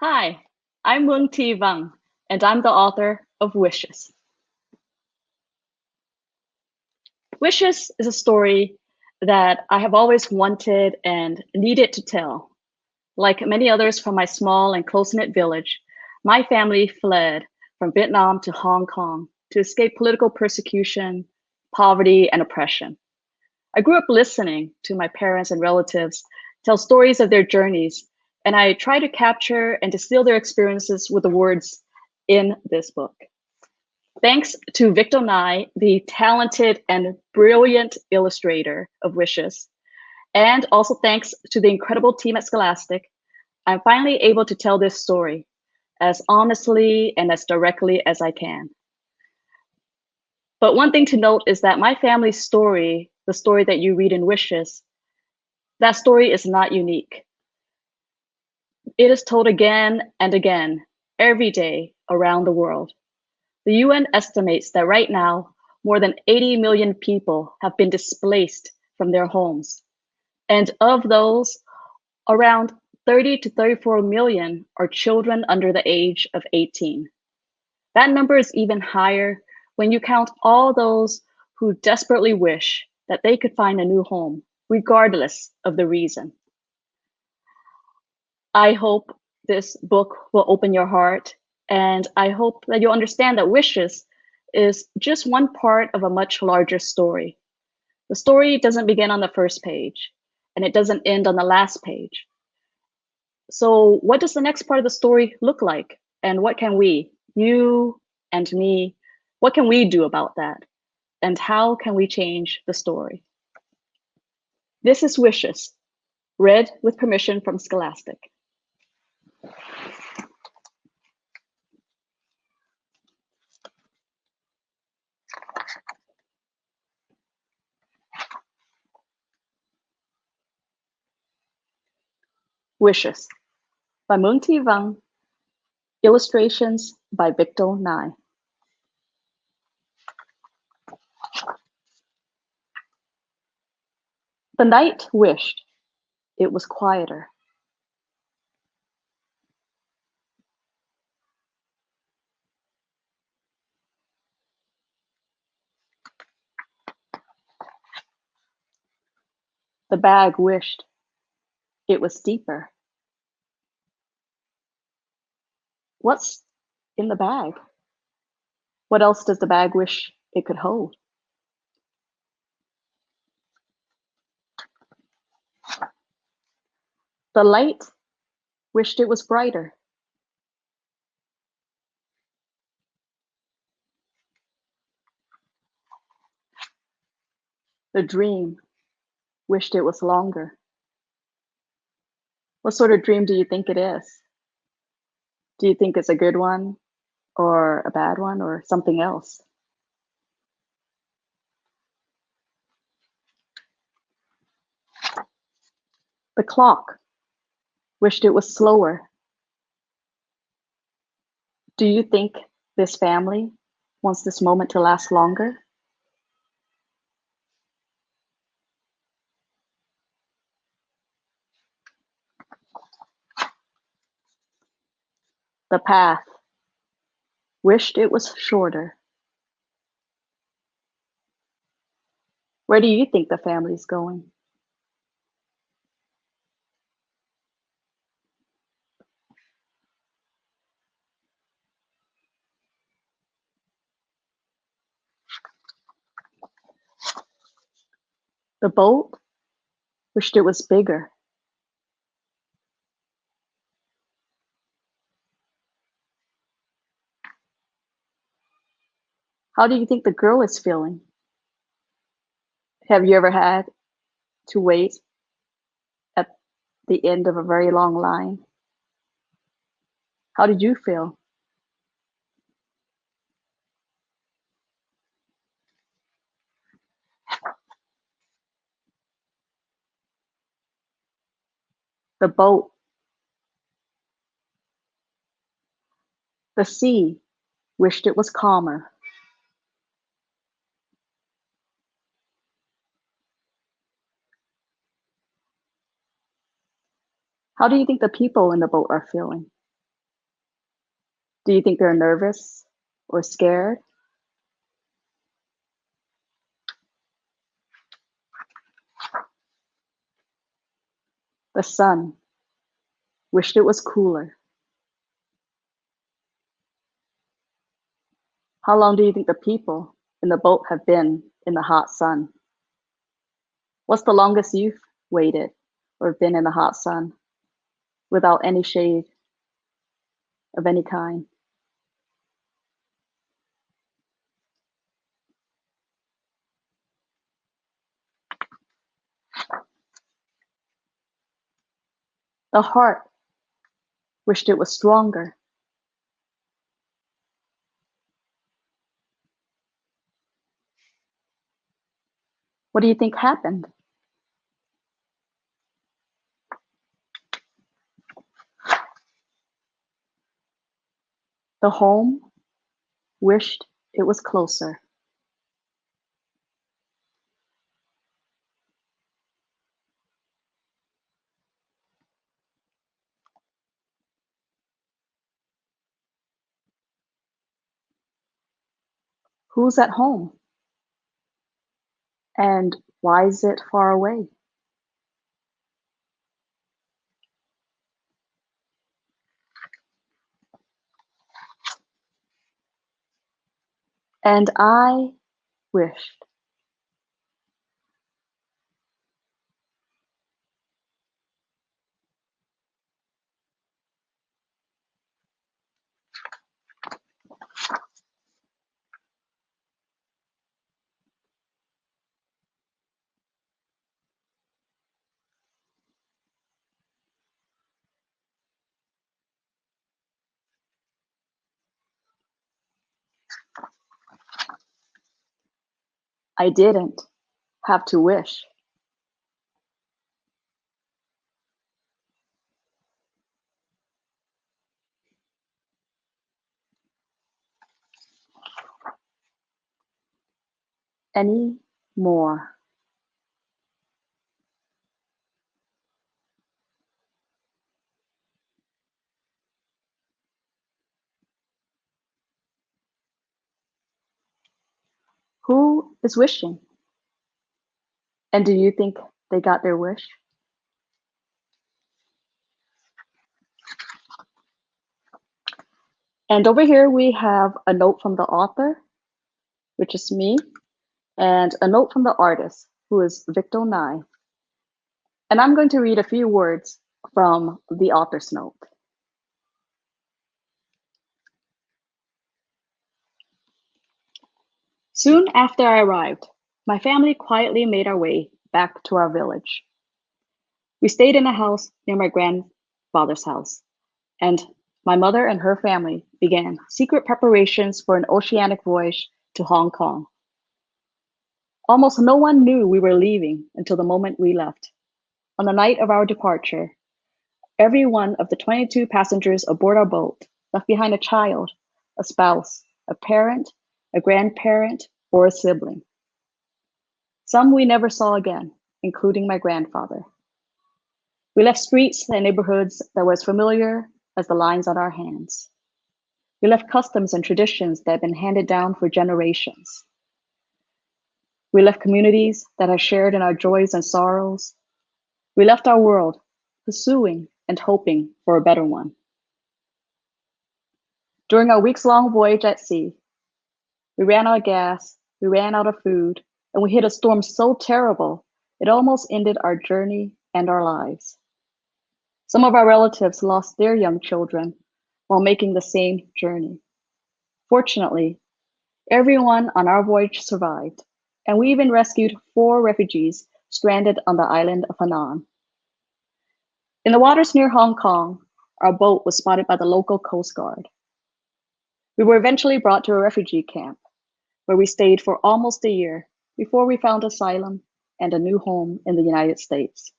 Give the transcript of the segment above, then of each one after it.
Hi, I'm Mượn Thị Văn, and I'm the author of Wishes. Wishes is a story that I have always wanted and needed to tell. Like many others from my small and close-knit village, my family fled from Vietnam to Hong Kong to escape political persecution, poverty, and oppression. I grew up listening to my parents and relatives tell stories of their journeys, and I try to capture and distill their experiences with the words in this book. Thanks to Victor Nye, the talented and brilliant illustrator of Wishes, and also thanks to the incredible team at Scholastic, I'm finally able to tell this story as honestly and as directly as I can. But one thing to note is that my family's story, the story that you read in Wishes, that story is not unique. It is told again and again, every day around the world. The UN estimates that right now, more than 80 million people have been displaced from their homes. And of those, around 30 to 34 million are children under the age of 18. That number is even higher when you count all those who desperately wish that they could find a new home, regardless of the reason. I hope this book will open your heart, and I hope that you'll understand that Wishes is just one part of a much larger story. The story doesn't begin on the first page, and it doesn't end on the last page. So what does the next part of the story look like? And what can we, you and me, what can we do about that? And how can we change the story? This is Wishes, read with permission from Scholastic. Wishes by Mượn Thị Văn, illustrations by Victor Nye. The night wished it was quieter. The bag wished it was deeper. What's in the bag? What else does the bag wish it could hold? The light wished it was brighter. The dream wished it was longer. What sort of dream do you think it is? Do you think it's a good one or a bad one or something else? The clock wished it was slower. Do you think this family wants this moment to last longer? The path wished it was shorter. Where do you think the family's going? The boat wished it was bigger. How do you think the girl is feeling? Have you ever had to wait at the end of a very long line? How did you feel? The boat, the sea wished it was calmer. How do you think the people in the boat are feeling? Do you think they're nervous or scared? The sun wished it was cooler. How long do you think the people in the boat have been in the hot sun? What's the longest you've waited or been in the hot sun without any shade of any kind? The heart wished it was stronger. What do you think happened? The home wished it was closer. Who's at home? And why is it far away? And I wished. I didn't have to wish. Any more. Who is wishing? And do you think they got their wish? And over here we have a note from the author, which is me, and a note from the artist, who is Victor Nye. And I'm going to read a few words from the author's note. Soon after I arrived, my family quietly made our way back to our village. We stayed in a house near my grandfather's house, and my mother and her family began secret preparations for an oceanic voyage to Hong Kong. Almost no one knew we were leaving until the moment we left. On the night of our departure, every one of the 22 passengers aboard our boat left behind a child, a spouse, a parent, a grandparent, or a sibling. Some we never saw again, including my grandfather. We left streets and neighborhoods that were as familiar as the lines on our hands. We left customs and traditions that had been handed down for generations. We left communities that had shared in our joys and sorrows. We left our world, pursuing and hoping for a better one. During our weeks-long voyage at sea, we ran out of gas, we ran out of food, and we hit a storm so terrible, it almost ended our journey and our lives. Some of our relatives lost their young children while making the same journey. Fortunately, everyone on our voyage survived, and we even rescued 4 refugees stranded on the island of Hainan. In the waters near Hong Kong, our boat was spotted by the local Coast Guard. We were eventually brought to a refugee camp, where we stayed for almost a year before we found asylum and a new home in the United States.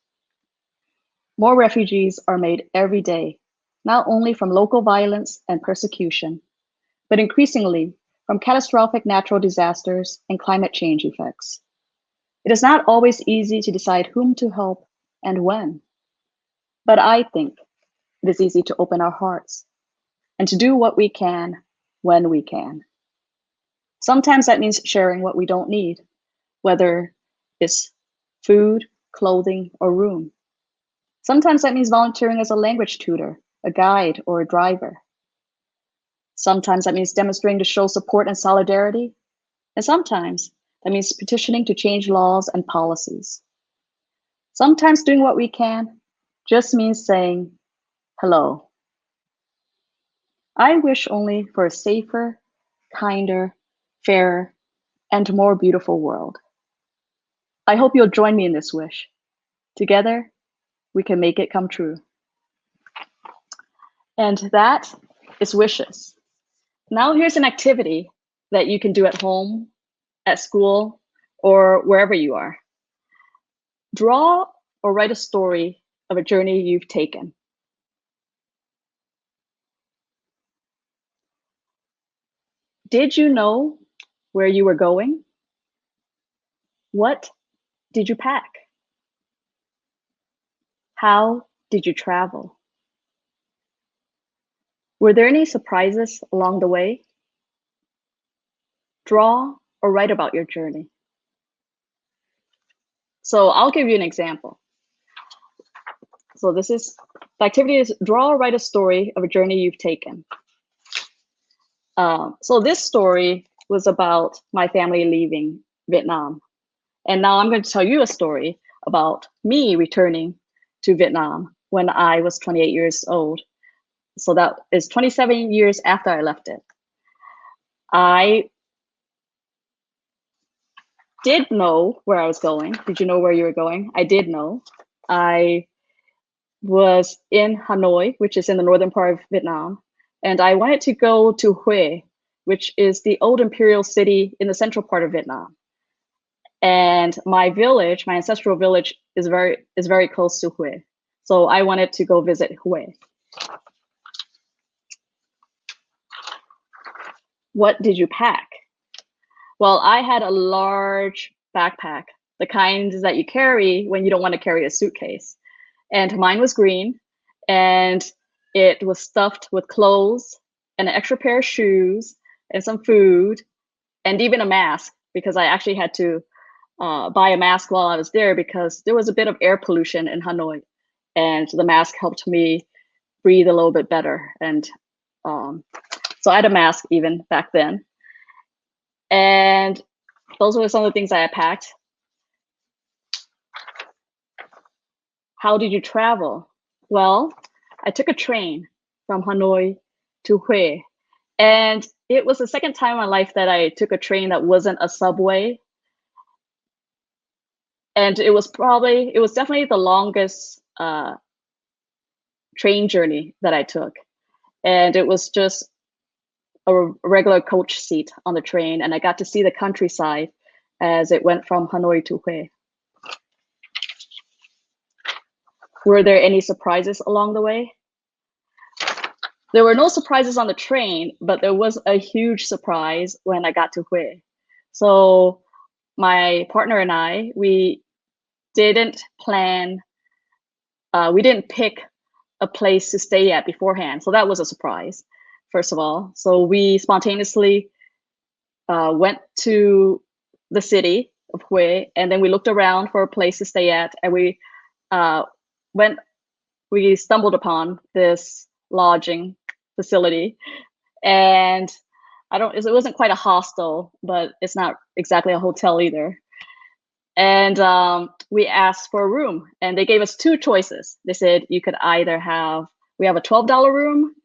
More refugees are made every day, not only from local violence and persecution, but increasingly from catastrophic natural disasters and climate change effects. It is not always easy to decide whom to help and when, but I think it is easy to open our hearts and to do what we can when we can. Sometimes that means sharing what we don't need, whether it's food, clothing, or room. Sometimes that means volunteering as a language tutor, a guide, or a driver. Sometimes that means demonstrating to show support and solidarity. And sometimes that means petitioning to change laws and policies. Sometimes doing what we can just means saying hello. I wish only for a safer, kinder, fairer, and more beautiful world. I hope you'll join me in this wish. Together, we can make it come true. And that is wishes. Now here's an activity that you can do at home, at school, or wherever you are. Draw or write a story of a journey you've taken. Did you know where you were going? What did you pack? How did you travel? Were there any surprises along the way? Draw or write about your journey. So I'll give you an example. So the activity is draw or write a story of a journey you've taken. So this story was about my family leaving Vietnam. And now I'm going to tell you a story about me returning to Vietnam when I was 28 years old. So that is 27 years after I left it. I did know where I was going. Did you know where you were going? I did know. I was in Hanoi, which is in the northern part of Vietnam, and I wanted to go to Hue, which is the old imperial city in the central part of Vietnam. And my village, my ancestral village, is very close to Hue. So I wanted to go visit Hue. What did you pack? Well, I had a large backpack, the kinds that you carry when you don't want to carry a suitcase. And mine was green, and it was stuffed with clothes and an extra pair of shoes and some food and even a mask, because I actually had to buy a mask while I was there because there was a bit of air pollution in Hanoi, and the mask helped me breathe a little bit better. And so I had a mask even back then. And those were some of the things I had packed. How did you travel? Well, I took a train from Hanoi to Hue. And it was the second time in my life that I took a train that wasn't a subway. And it was definitely the longest train journey that I took. And it was just a regular coach seat on the train, and I got to see the countryside as it went from Hanoi to Hue. Were there any surprises along the way? There were no surprises on the train, but there was a huge surprise when I got to Hue. So my partner and I, we didn't pick a place to stay at beforehand. So that was a surprise, first of all. So we spontaneously went to the city of Hue, and then we looked around for a place to stay at, and we stumbled upon this lodging facility. And it wasn't quite a hostel, but it's not exactly a hotel either. And we asked for a room, and they gave us two choices. They said you could either we have a $12 room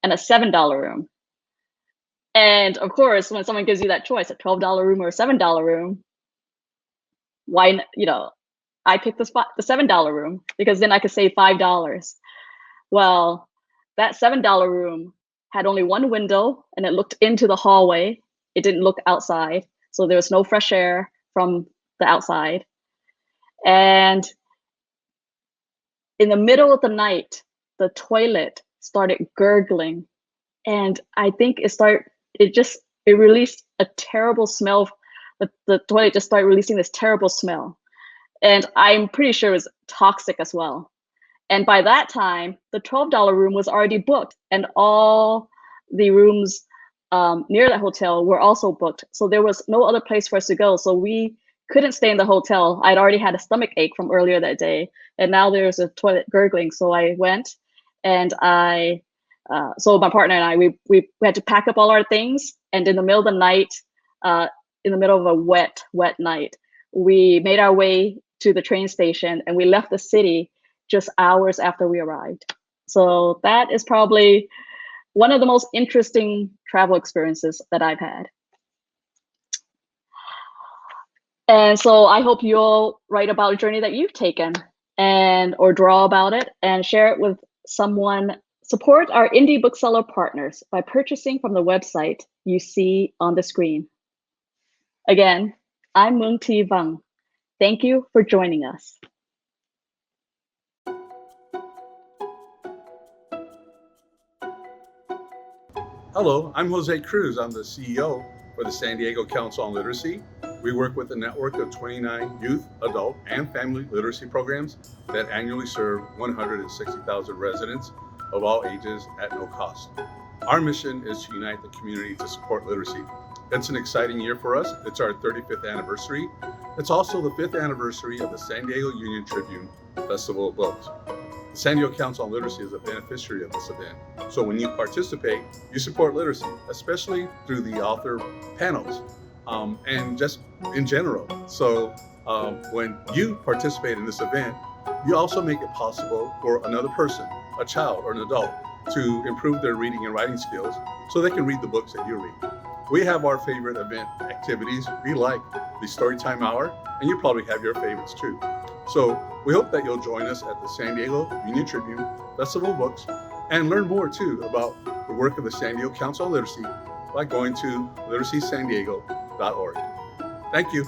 and a $7 room. And of course, when someone gives you that choice, a $12 room or a $7 room, why, I picked the $7 room because then I could save $5. Well, that $7 room had only one window, and it looked into the hallway. It didn't look outside, so there was no fresh air from the outside. And in the middle of the night, the toilet started gurgling, and I think it released a terrible smell. The toilet just started releasing this terrible smell, and I'm pretty sure it was toxic as well. And by that time, the $12 room was already booked, and all the rooms near that hotel were also booked. So there was no other place for us to go. So we couldn't stay in the hotel. I'd already had a stomach ache from earlier that day, and now there's a toilet gurgling. So I went, and so my partner and I, we had to pack up all our things, and in the middle of the night, in the middle of a wet night, we made our way to the train station, and we left the city just hours after we arrived. So that is probably one of the most interesting travel experiences that I've had. And so I hope you'll write about a journey that you've taken or draw about it and share it with someone. Support our indie bookseller partners by purchasing from the website you see on the screen. Again, I'm Mượn Thị Văn. Thank you for joining us. Hello, I'm Jose Cruz. I'm the CEO for the San Diego Council on Literacy. We work with a network of 29 youth, adult, and family literacy programs that annually serve 160,000 residents of all ages at no cost. Our mission is to unite the community to support literacy. It's an exciting year for us. It's our 35th anniversary. It's also the 5th anniversary of the San Diego Union-Tribune Festival of Books. The San Diego Council on Literacy is a beneficiary of this event. So when you participate, you support literacy, especially through the author panels and just in general. So when you participate in this event, you also make it possible for another person, a child or an adult, to improve their reading and writing skills so they can read the books that you read. We have our favorite event activities. We like the Storytime Hour, and you probably have your favorites too. So we hope that you'll join us at the San Diego Union-Tribune Festival of Books and learn more too about the work of the San Diego Council on Literacy by going to literacysandiego.org. Thank you.